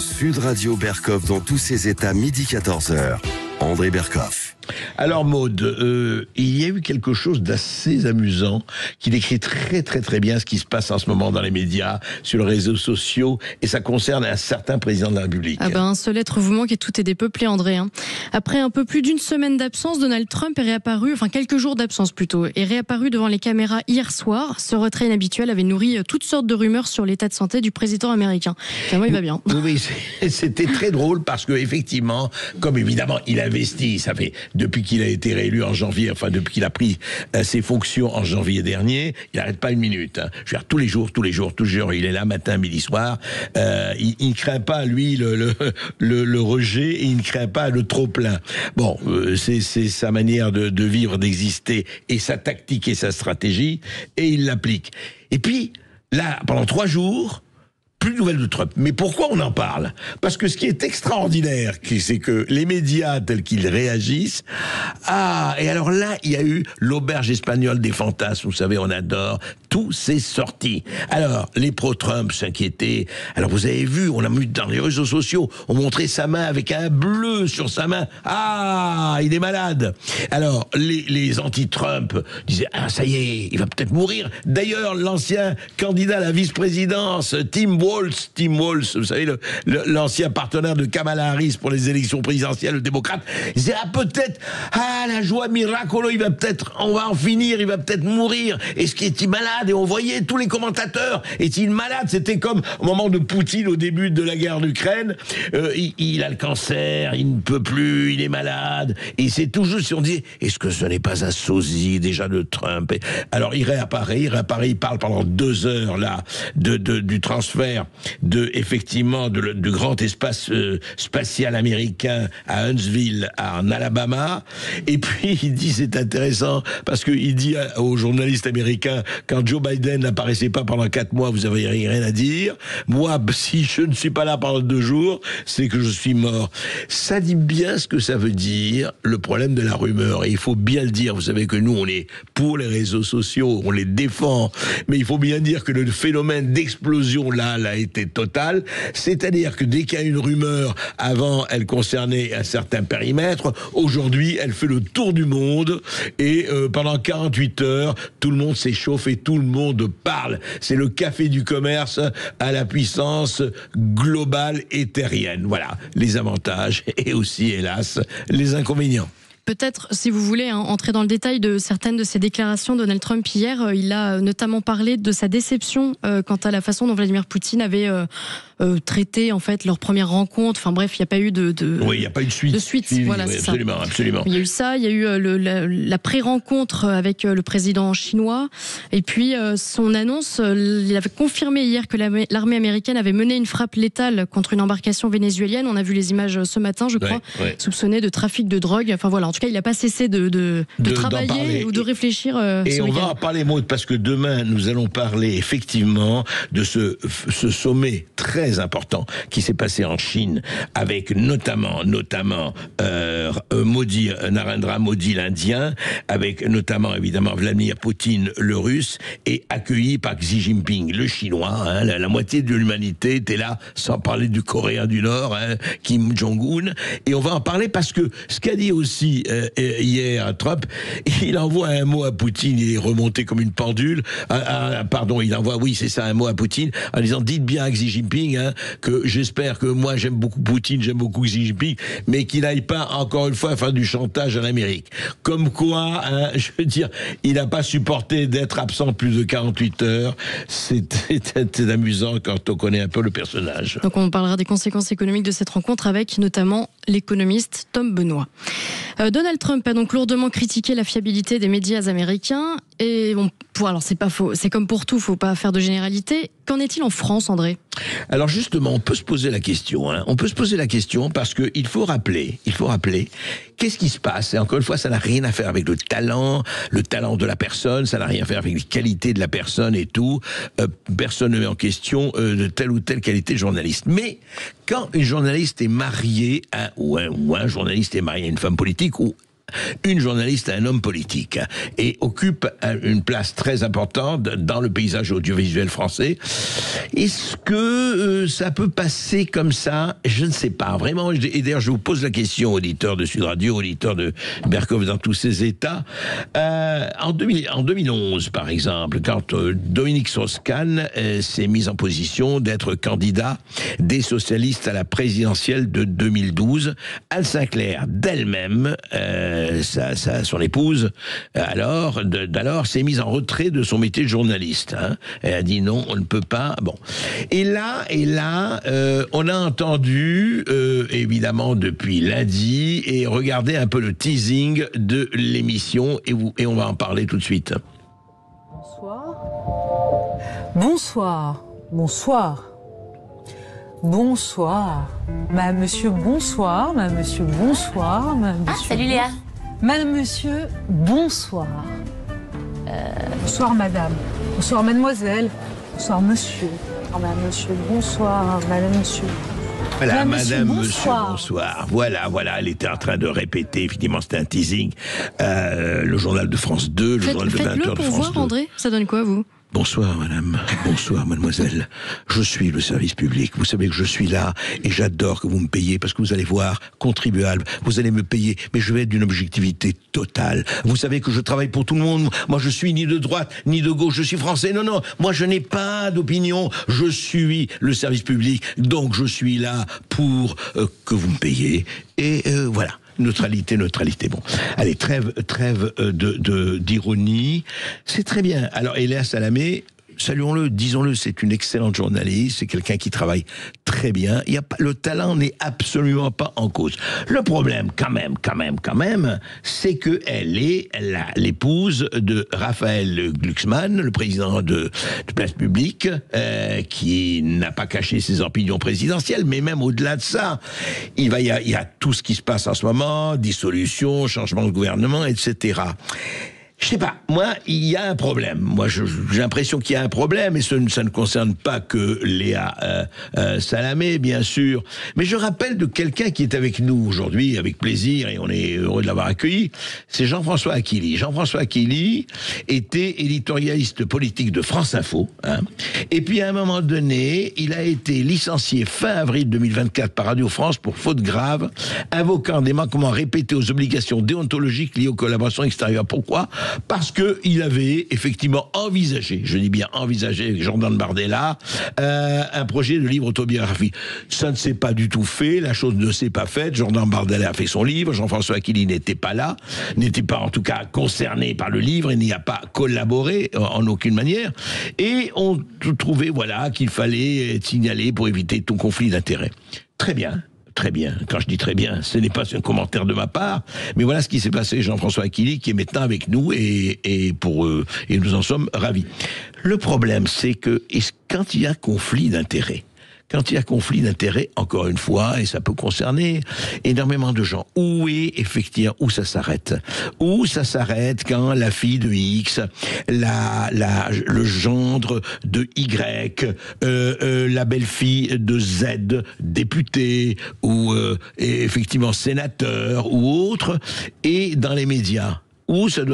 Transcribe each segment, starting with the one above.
Sud Radio Berkoff dans tous ses états, midi 14h. André Berkoff. Alors Maud, il y a eu quelque chose d'assez amusant qui décrit très très très bien ce qui se passe en ce moment dans les médias, sur les réseaux sociaux, et ça concerne un certain président de la République. Ah ben, un seul être vous manque et tout est dépeuplé, André. Après un peu plus d'une semaine d'absence, Donald Trump est réapparu, enfin quelques jours d'absence plutôt, est réapparu devant les caméras hier soir. Ce retrait inhabituel avait nourri toutes sortes de rumeurs sur l'état de santé du président américain. Finalement, il va bien. Oui, c'était très drôle parce que effectivement, comme évidemment il investit, ça fait depuis qu'il a été réélu en janvier, enfin depuis qu'il a pris ses fonctions en janvier dernier, il n'arrête pas une minute. Je veux dire, tous les jours, il est là matin, midi, soir. Il ne craint pas, lui, le rejet, et il ne craint pas le trop-plein. Bon, c'est sa manière de vivre, d'exister, et sa tactique et sa stratégie, et il l'applique. Et puis, là, pendant 3 jours, plus de nouvelles de Trump. Mais pourquoi on en parle? Parce que ce qui est extraordinaire, c'est que les médias tels qu'ils réagissent, et alors là, il y a eu l'auberge espagnole des fantasmes, vous savez, on adore, tout s'est sorti. Alors, les pro-Trump s'inquiétaient. Alors, vous avez vu, on a vu dans les réseaux sociaux, on montrait sa main avec un bleu sur sa main. Il est malade. Alors, les anti-Trump disaient, ça y est, il va peut-être mourir. D'ailleurs, l'ancien candidat à la vice-présidence, Tim Walz, vous savez, l'ancien partenaire de Kamala Harris pour les élections présidentielles, le démocrate, il disait, peut-être, la joie miracolo, on va en finir, il va peut-être mourir. Est-ce qu'il est malade? Et on voyait tous les commentateurs, est-il malade? C'était comme au moment de Poutine au début de la guerre d'Ukraine, il a le cancer, il ne peut plus, il est malade, et c'est toujours si on dit, est-ce que ce n'est pas un sosie déjà de Trump? Alors il réapparaît, il parle pendant 2 heures là du transfert effectivement du grand espace spatial américain à Huntsville, en Alabama, et puis il dit, c'est intéressant parce qu'il dit aux journalistes américains, quand Joe Biden n'apparaissait pas pendant 4 mois, vous avez rien à dire. Moi, si je ne suis pas là pendant 2 jours, c'est que je suis mort. Ça dit bien ce que ça veut dire, le problème de la rumeur. Et il faut bien le dire. Vous savez que nous, on est pour les réseaux sociaux, on les défend. Mais il faut bien dire que le phénomène d'explosion, là, a été total. C'est-à-dire que dès qu'il y a une rumeur, avant, elle concernait un certain périmètre. Aujourd'hui, elle fait le tour du monde. Et pendant 48 heures, tout le monde s'échauffe et tout le monde parle. C'est le café du commerce à la puissance globale et terrienne. Voilà, les avantages et aussi, hélas, les inconvénients. Peut-être, si vous voulez, entrer dans le détail de certaines de ses déclarations. Donald Trump, hier, il a notamment parlé de sa déception quant à la façon dont Vladimir Poutine avait traité en fait leur première rencontre. Enfin bref, il n'y a pas eu oui, il n'y a pas eu de suite. Voilà, oui, c'est absolument, ça. Absolument. Il y a eu ça, il y a eu la pré-rencontre avec le président chinois. Et puis son annonce, il avait confirmé hier que l'armée américaine avait mené une frappe létale contre une embarcation vénézuélienne. On a vu les images ce matin, je crois, soupçonnée de trafic de drogue. Enfin voilà, en tout cas, il n'a pas cessé de travailler ou de réfléchir. Et on va en parler, Maud, parce que demain, nous allons parler effectivement de ce sommet très important qui s'est passé en Chine, avec notamment Narendra Modi, l'Indien, avec notamment évidemment Vladimir Poutine, le Russe, et accueilli par Xi Jinping, le Chinois. La moitié de l'humanité était là, sans parler du Coréen du Nord, Kim Jong-un. Et on va en parler parce que ce qu'a dit aussi hier Trump, il envoie un mot à Poutine, il est remonté comme une pendule. Il envoie, un mot à Poutine en disant, dites bien à Xi Jinping que j'espère que moi j'aime beaucoup Poutine, j'aime beaucoup Xi Jinping, mais qu'il n'aille pas encore une fois faire du chantage à l'Amérique. Comme quoi, je veux dire, il n'a pas supporté d'être absent plus de 48 heures. C'est amusant quand on connaît un peu le personnage. Donc on parlera des conséquences économiques de cette rencontre avec notamment l'économiste Tom Benoît. Donald Trump a donc lourdement critiqué la fiabilité des médias américains. Et alors c'est pas faux, c'est comme pour tout, faut pas faire de généralité. Qu'en est-il en France, André? Alors justement, on peut se poser la question. On peut se poser la question parce que il faut rappeler, qu'est-ce qui se passe? Et encore une fois, ça n'a rien à faire avec le talent de la personne, ça n'a rien à faire avec les qualités de la personne et tout. Personne ne met en question de telle ou telle qualité de journaliste. Mais quand une journaliste est mariée ou un journaliste est marié à une femme politique ou une journaliste à un homme politique, et occupe une place très importante dans le paysage audiovisuel français. Est-ce que ça peut passer comme ça? Je ne sais pas, vraiment. Et d'ailleurs, je vous pose la question, auditeur de Sud Radio, auditeur de Berkoff dans tous ses états. En 2011, par exemple, quand Dominique Strauss-Kahn s'est mise en position d'être candidat des socialistes à la présidentielle de 2012, Anne Sinclair, d'elle-même, son épouse, d'alors s'est mise en retrait de son métier de journaliste. Hein. Elle a dit non, on ne peut pas. Bon. Et là, on a entendu, évidemment, depuis lundi, et regardez un peu le teasing de l'émission, et on va en parler tout de suite. Bonsoir. Bonsoir. Bonsoir. Bonsoir. Madame, monsieur, bonsoir. Madame, monsieur, bonsoir. Madame, monsieur, salut Léa. Madame, monsieur, bonsoir. Bonsoir, madame. Bonsoir, mademoiselle. Bonsoir, monsieur. Madame, monsieur, bonsoir. Madame, monsieur. Voilà, madame, monsieur, bonsoir. Voilà, elle était en train de répéter, effectivement, c'était un teasing, le journal de France 2, le journal de 20h de France 2. Faites-le pour voir, André, ça donne quoi, vous ? Bonsoir madame, bonsoir mademoiselle. Je suis le service public, vous savez que je suis là et j'adore que vous me payiez parce que vous allez voir, contribuable, vous allez me payer, mais je vais être d'une objectivité totale. Vous savez que je travaille pour tout le monde, moi je suis ni de droite ni de gauche, je suis français, non, moi je n'ai pas d'opinion, je suis le service public, donc je suis là pour que vous me payiez et voilà. Neutralité. Bon, allez, trêve d'ironie. C'est très bien. Alors, Léa Salamé, saluons-le, disons-le, c'est une excellente journaliste, c'est quelqu'un qui travaille très bien. Le talent n'est absolument pas en cause. Le problème, quand même, c'est qu'elle est l'épouse de Raphaël Glucksmann, le président de Place Publique, qui n'a pas caché ses opinions présidentielles, mais même au-delà de ça, il y a tout ce qui se passe en ce moment, dissolution, changement de gouvernement, etc. Je sais pas, moi, il y a un problème. Moi, j'ai l'impression qu'il y a un problème, et ça ne concerne pas que Léa Salamé, bien sûr. Mais je rappelle de quelqu'un qui est avec nous aujourd'hui, avec plaisir, et on est heureux de l'avoir accueilli, c'est Jean-François Aquili. Jean-François Aquili était éditorialiste politique de France Info, hein. Et puis, à un moment donné, il a été licencié fin avril 2024 par Radio France pour faute grave, invoquant des manquements répétés aux obligations déontologiques liées aux collaborations extérieures. Pourquoi ? Parce qu'il avait effectivement envisagé, je dis bien envisagé avec Jordan Bardella, un projet de livre autobiographie. Ça ne s'est pas du tout fait, la chose ne s'est pas faite. Jordan Bardella a fait son livre, Jean-François Aquili n'était pas là, n'était pas en tout cas concerné par le livre et n'y a pas collaboré en aucune manière. Et on trouvait qu'il fallait être signalé pour éviter tout conflit d'intérêts. Très bien. Très bien. Quand je dis très bien, ce n'est pas un commentaire de ma part, mais voilà ce qui s'est passé. Jean-François Aquili qui est maintenant avec nous et nous en sommes ravis. Le problème, c'est que quand il y a conflit d'intérêts, encore une fois, et ça peut concerner énormément de gens, où ça s'arrête? Où ça s'arrête quand la fille de X, le gendre de Y, la belle-fille de Z, député, ou effectivement sénateur, ou autre, et dans les médias?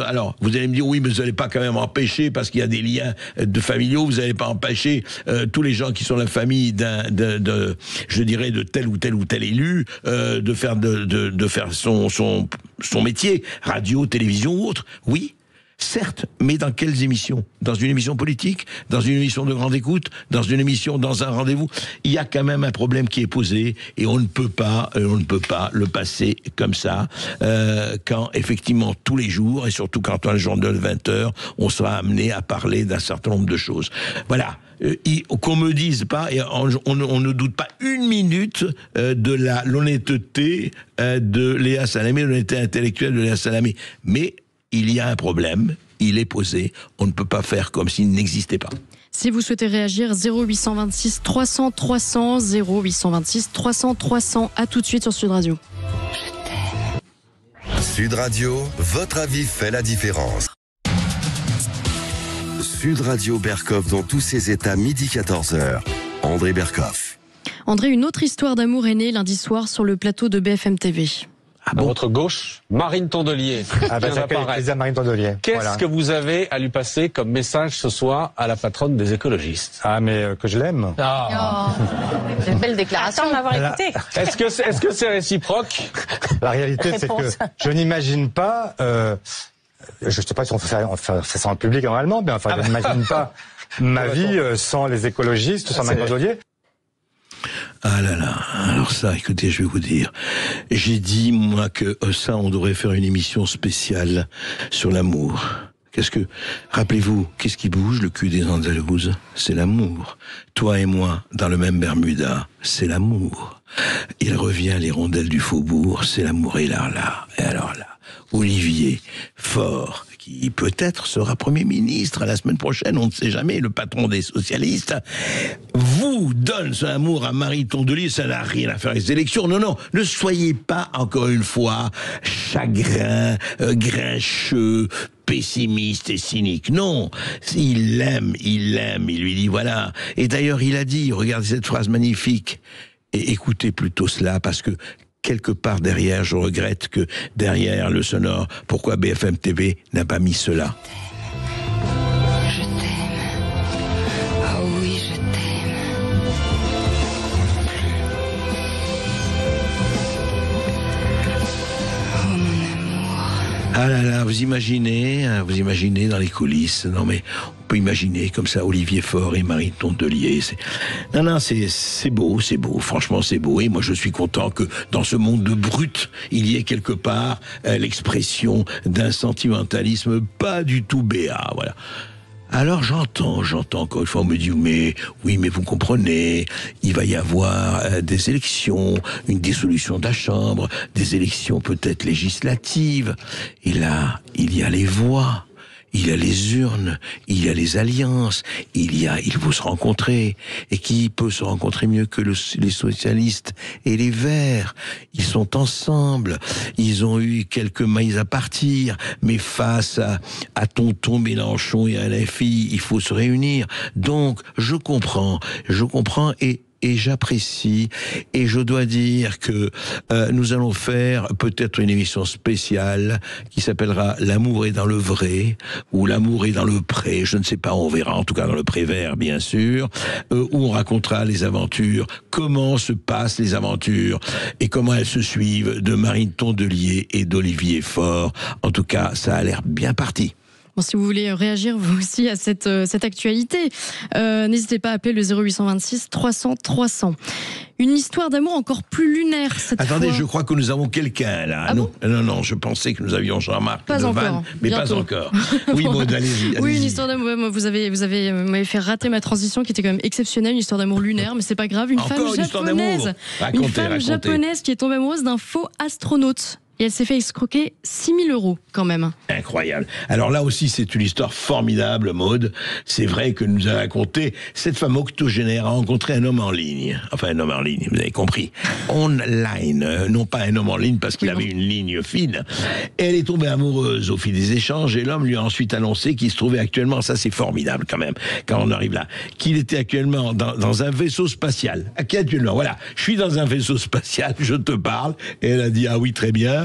Alors, vous allez me dire, oui, mais vous n'allez pas quand même empêcher, parce qu'il y a des liens de familiaux, vous n'allez pas empêcher tous les gens qui sont la famille je dirais, de tel ou tel élu, de faire son métier, radio, télévision ou autre. Oui. Certes, mais dans quelles émissions? Dans une émission politique? Dans une émission de grande écoute? Dans une émission, dans un rendez-vous? Il y a quand même un problème qui est posé et on ne peut pas le passer comme ça quand effectivement tous les jours et surtout quand on a le journal de 20h, on sera amené à parler d'un certain nombre de choses. Voilà. Qu'on me dise pas, et on ne doute pas une minute de l'honnêteté de Léa Salamé, l'honnêteté intellectuelle de Léa Salamé. Mais il y a un problème, il est posé, on ne peut pas faire comme s'il n'existait pas. Si vous souhaitez réagir, 0826 300 300, 0826 300 300, à tout de suite sur Sud Radio. Sud Radio, votre avis fait la différence. Sud Radio Berkoff dans tous ses états, midi 14h. André Berkoff. André, une autre histoire d'amour est née lundi soir sur le plateau de BFM TV. Ah À bon? votre gauche, Marine Tondelier. Ah bah, ça fait plaisir, Marine Tondelier. Qu'est-ce Voilà. que vous avez à lui passer comme message ce soir à la patronne des écologistes? Ah, mais que je l'aime. C'est une belle déclaration. Attends de m'avoir Là- écouté. Est-ce que c'est réciproque? La réalité, c'est que Réponse. je n'imagine pas, je sais pas si on fait ça en public normalement, mais enfin, je n'imagine pas ma vie sans les écologistes, sans Marine Tondelier. Ah là là, alors ça, écoutez, je vais vous dire. J'ai dit, moi, que ça, on devrait faire une émission spéciale sur l'amour. Rappelez-vous, qu'est-ce qui bouge le cul des Andalouses? C'est l'amour. Toi et moi, dans le même Bermuda, c'est l'amour. Il revient les rondelles du faubourg, c'est l'amour. Et alors là, Olivier Faure, qui peut-être sera Premier ministre la semaine prochaine, on ne sait jamais, le patron des socialistes, vous donne son amour à Marie Tondelier, ça n'a rien à faire avec les élections. Non, ne soyez pas, encore une fois, chagrin, grincheux, pessimiste et cynique. Non, il l'aime, il lui dit voilà. Et d'ailleurs, il a dit, regardez cette phrase magnifique, et écoutez plutôt cela, parce que quelque part derrière, je regrette que derrière le sonore, pourquoi BFM TV n'a pas mis cela? Je t'aime. Oh oui, je t'aime. Oh mon amour. Ah là là, vous imaginez dans les coulisses, non mais on peut imaginer comme ça Olivier Faure et Marie Tondelier. Non, c'est beau, franchement c'est beau. Et moi je suis content que dans ce monde de brut, il y ait quelque part l'expression d'un sentimentalisme pas du tout béat, voilà. Alors j'entends encore une fois, on me dit mais vous comprenez, il va y avoir des élections, une dissolution de la Chambre, des élections peut-être législatives, et là il y a les voix, il y a les urnes, il y a les alliances, il faut se rencontrer. Et qui peut se rencontrer mieux que les socialistes et les Verts? Ils sont ensemble. Ils ont eu quelques mailles à partir, mais face à tonton Mélenchon et à LFI, il faut se réunir. Donc, je comprends et j'apprécie, et je dois dire que nous allons faire peut-être une émission spéciale qui s'appellera L'amour est dans le vrai, ou L'amour est dans le pré, je ne sais pas, on verra, en tout cas dans le Prévert bien sûr, où on racontera les aventures, comment se passent les aventures, et comment elles se suivent de Marine Tondelier et d'Olivier Faure. En tout cas, ça a l'air bien parti. Bon, si vous voulez réagir vous aussi à cette actualité, n'hésitez pas à appeler le 0826 300 300. Une histoire d'amour encore plus lunaire cette Attendez, fois. je crois que nous avons quelqu'un là. Ah bon? Non, je pensais que nous avions Jean-Marc Pas de encore, Vannes, mais bientôt. pas encore. Oui, Maud, allez-y. Oui, une histoire d'amour. Vous m'avez fait rater ma transition qui était quand même exceptionnelle, une histoire d'amour lunaire, mais c'est pas grave. Une Encore femme une histoire d'amour. japonaise, Racontez. japonaise qui est tombée amoureuse d'un faux astronaute. Et elle s'est fait escroquer 6 000 € quand même. Incroyable. Alors là aussi, c'est une histoire formidable, Maud. C'est vrai que nous a raconté, cette femme octogénaire a rencontré un homme en ligne. Enfin, un homme en ligne, vous avez compris. Online, non pas un homme en ligne parce qu'il avait une ligne fine. Elle est tombée amoureuse au fil des échanges et l'homme lui a ensuite annoncé qu'il se trouvait actuellement, ça c'est formidable quand même, quand on arrive là, qu'il était actuellement dans un vaisseau spatial. Actuellement, voilà, je suis dans un vaisseau spatial, je te parle. Et elle a dit, ah oui, très bien.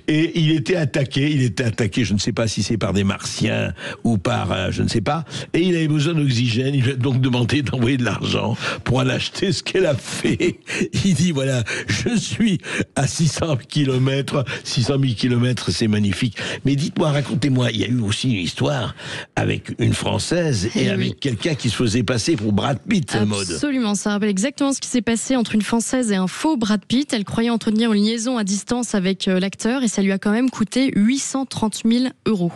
Et il était attaqué, je ne sais pas si c'est par des Martiens ou par, je ne sais pas, et il avait besoin d'oxygène, il lui a donc demandé d'envoyer de l'argent pour aller acheter ce qu'elle a fait. Il dit, voilà, je suis à 600 000 kilomètres, c'est magnifique. Mais dites-moi, racontez-moi, il y a eu aussi une histoire avec une Française et avec quelqu'un qui se faisait passer pour Brad Pitt, Maud. Absolument, ça rappelle exactement ce qui s'est passé entre une Française et un faux Brad Pitt. Elle croyait entretenir une liaison à distance avec l'acteur et ça lui a quand même coûté 830 000 €.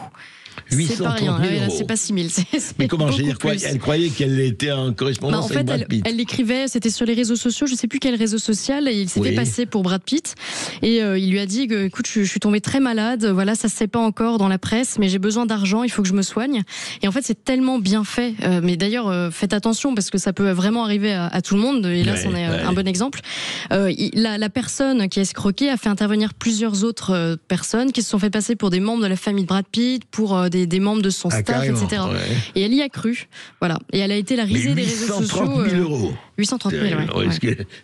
C'est pas rien, c'est pas 6 000. Mais comment, j'ai dire quoi? Elle croyait qu'elle était en correspondance avec Brad Pitt. Elle l'écrivait, c'était sur les réseaux sociaux, je sais plus quel réseau social, et il s'était passé pour Brad Pitt. Et il lui a dit que, écoute, je suis tombée très malade, voilà, ça se sait pas encore dans la presse, mais j'ai besoin d'argent, il faut que je me soigne. Et en fait, c'est tellement bien fait. Mais d'ailleurs, faites attention parce que ça peut vraiment arriver à tout le monde. Et là, c'en est un bon exemple. La personne qui a escroqué a fait intervenir plusieurs autres personnes qui se sont fait passer pour des membres de la famille de Brad Pitt, pour des des membres de son staff, carrément, etc. Ouais. Et elle y a cru. Voilà. Et elle a été la risée des réseaux sociaux. 830 000 euros. 830 000, ouais.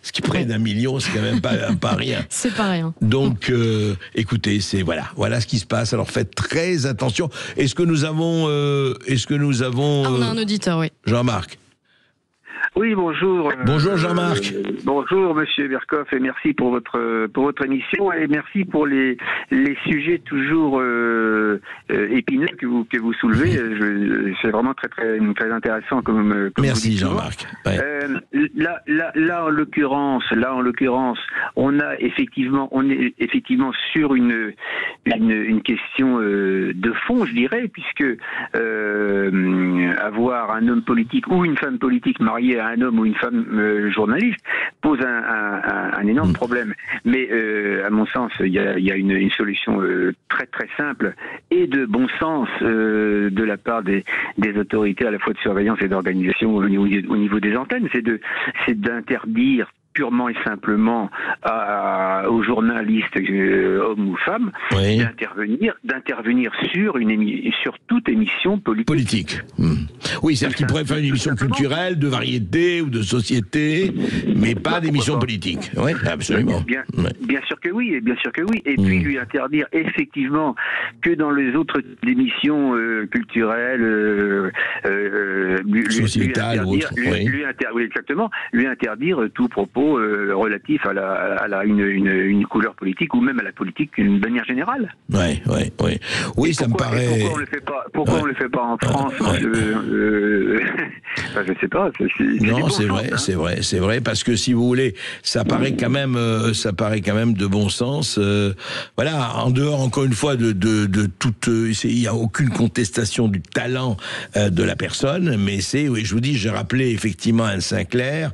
Ce qui près d'1 million, c'est quand même pas rien. C'est pas rien. Donc, écoutez, voilà ce qui se passe. Alors faites très attention. Est-ce que nous avons on a un auditeur, oui. Jean-Marc? Oui, bonjour. Bonjour Jean-Marc. Bonjour Monsieur Berkoff et merci pour votre émission et merci pour les sujets toujours épineux que vous soulevez. C'est vraiment très intéressant comme merci vous dites, Jean-Marc. Ouais. Là en l'occurrence, on est effectivement sur une question de fond, je dirais, puisque avoir un homme politique ou une femme politique mariée à un homme ou une femme journaliste pose un énorme problème. Mais à mon sens, il y a une solution très très simple et de bon sens de la part des autorités à la fois de surveillance et d'organisation au niveau des antennes, c'est d'interdire purement et simplement aux journalistes, hommes ou femmes, oui. d'intervenir sur toute émission politique. Oui, c'est-à-dire qu'ils pourraient faire une émission culturelle, de variété ou de société, mais pas d'émission politique. Oui, absolument. Bien sûr que oui, Et puis lui interdire effectivement que dans les autres émissions culturelles, sociétales ou autres. Lui interdire tout propos relatif à une couleur politique ou même à la politique d'une manière générale. Oui, ça me paraît. Pourquoi on le fait pas en France? Je sais pas. Non, c'est vrai, parce que si vous voulez, ça paraît quand même de bon sens. Voilà, en dehors encore une fois de toute, il n'y a aucune contestation du talent de la personne, mais je vous dis, j'ai rappelé effectivement Anne Sinclair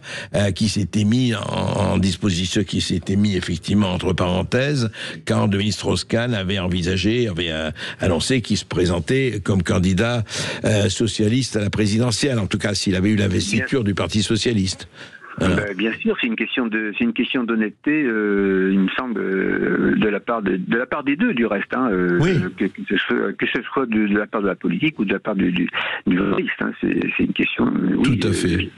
qui s'était mis en disposition, qui s'était mis effectivement entre parenthèses quand Dominique Strauss-Kahn avait annoncé qu'il se présentait comme candidat socialiste à la présidentielle, en tout cas s'il avait eu l'investiture du Parti socialiste. Bien sûr, c'est une question d'honnêteté, il me semble, de la part des deux, du reste, oui. que ce soit de la part de la politique ou de la part du journaliste, c'est une question. Tout à fait.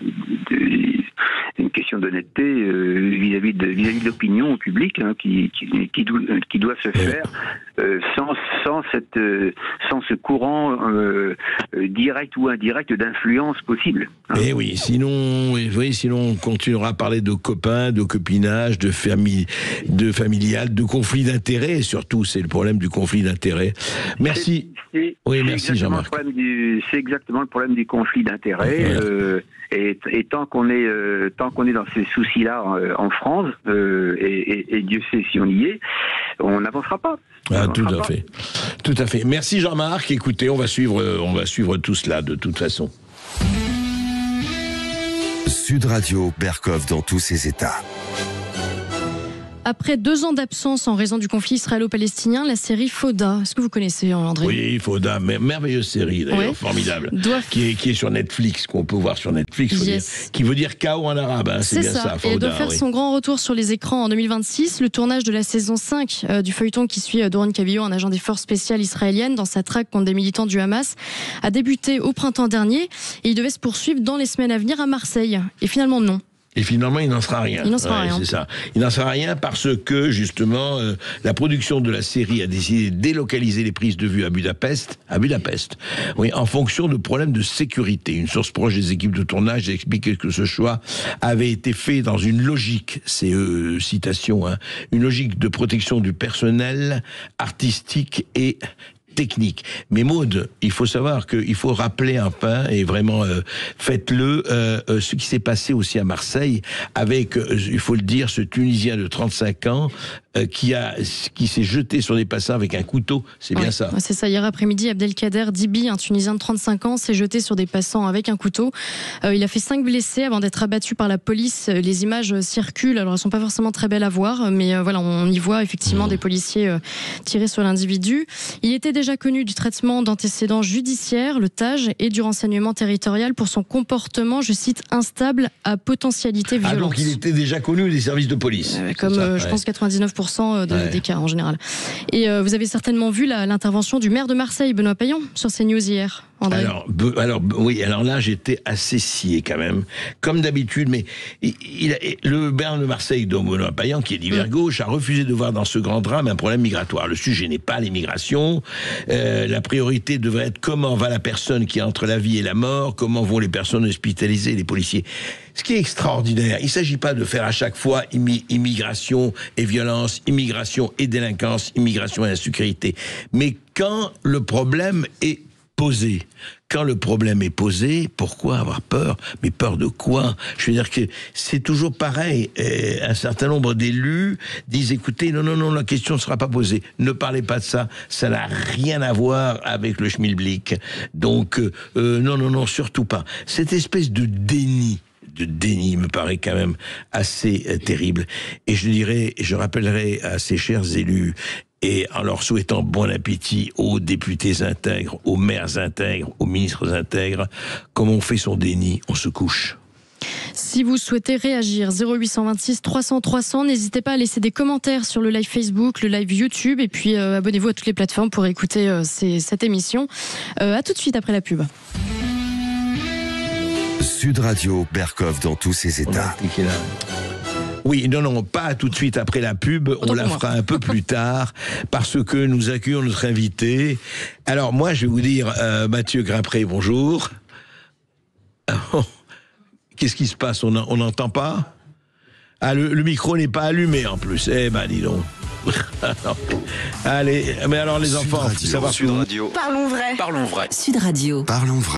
Une question d'honnêteté vis-à-vis de l'opinion publique qui doit se faire sans ce courant direct ou indirect d'influence possible. Et oui, sinon on continuera à parler de copains, de copinage, de familial, de conflit d'intérêts, et surtout c'est le problème du conflit d'intérêts. Merci. Merci Jean-Marc. C'est exactement le problème du conflit d'intérêts. Et tant qu'on est dans ces soucis-là en France, et Dieu sait si on y est, on n'avancera pas. Tout à fait. Merci Jean-Marc. Écoutez, on va suivre tout cela de toute façon. Sud Radio, Berkoff dans tous ses états. Après 2 ans d'absence en raison du conflit israélo-palestinien, la série Fauda, est-ce que vous connaissez, André? Oui, Fauda, merveilleuse série d'ailleurs, formidable, qui est sur Netflix, qu'on peut voir sur Netflix, qui veut dire chaos en arabe, c'est bien ça, Fauda. Et elle doit faire son grand retour sur les écrans en 2026. Le tournage de la saison 5 du feuilleton qui suit Doron Cavillo, un agent des forces spéciales israéliennes, dans sa traque contre des militants du Hamas, a débuté au printemps dernier et il devait se poursuivre dans les semaines à venir à Marseille. Et finalement, non. Et finalement, il n'en sera rien. C'est ça. Il n'en sera rien parce que, justement, la production de la série a décidé de délocaliser les prises de vue à Budapest. Oui, en fonction de problèmes de sécurité. Une source proche des équipes de tournage a expliqué que ce choix avait été fait dans une logique, citation, une logique de protection du personnel artistique et technique. Mais Maud, il faut savoir qu'il faut rappeler un peu, et vraiment faites-le, ce qui s'est passé aussi à Marseille avec, il faut le dire, ce Tunisien de 35 ans qui s'est jeté sur des passants avec un couteau, c'est bien ça. C'est ça, hier après-midi, Abdelkader Dibi, un Tunisien de 35 ans, s'est jeté sur des passants avec un couteau. Il a fait 5 blessés avant d'être abattu par la police. Les images circulent, alors elles sont pas forcément très belles à voir, mais voilà, on y voit effectivement des policiers tirer sur l'individu. Il était déjà connu du traitement d'antécédents judiciaires, le TAJ, et du renseignement territorial pour son comportement, je cite, instable à potentialité violente. Donc il était déjà connu des services de police. Je pense 99% 90% des cas en général. Et vous avez certainement vu l'intervention du maire de Marseille, Benoît Payan, sur CNews hier. André. Alors là, j'étais assez scié quand même, comme d'habitude, mais le maire de Marseille, dont Benoît Payan, qui est d'hiver gauche, a refusé de voir dans ce grand drame un problème migratoire. Le sujet n'est pas l'immigration, la priorité devrait être comment va la personne qui est entre la vie et la mort, comment vont les personnes hospitalisées, les policiers. Ce qui est extraordinaire, il ne s'agit pas de faire à chaque fois immigration et violence, immigration et délinquance, immigration et insécurité, mais quand le problème est posé. Quand le problème est posé, pourquoi avoir peur? Mais peur de quoi? Je veux dire que c'est toujours pareil. Un certain nombre d'élus disent, écoutez, non, la question ne sera pas posée. Ne parlez pas de ça. Ça n'a rien à voir avec le schmilblick. Donc, non, surtout pas. Cette espèce de déni me paraît quand même assez terrible. Et je rappellerai à ces chers élus, et en leur souhaitant bon appétit aux députés intègres, aux maires intègres, aux ministres intègres, comme on fait son déni, on se couche. Si vous souhaitez réagir, 0826 300 300, n'hésitez pas à laisser des commentaires sur le live Facebook, le live YouTube, et puis abonnez-vous à toutes les plateformes pour écouter cette émission. À tout de suite après la pub. Sud Radio, Berkov dans tous ses états. Oui, non, pas tout de suite après la pub, on la fera un peu plus tard, parce que nous accueillons notre invité. Alors moi, je vais vous dire, Mathieu Grimpré, bonjour. Qu'est-ce qui se passe? On n'entend pas? Ah, le micro n'est pas allumé en plus. Eh ben, dis donc. Allez, mais alors les enfants, Radio, savoir Sud Radio. Parlons vrai. Parlons vrai.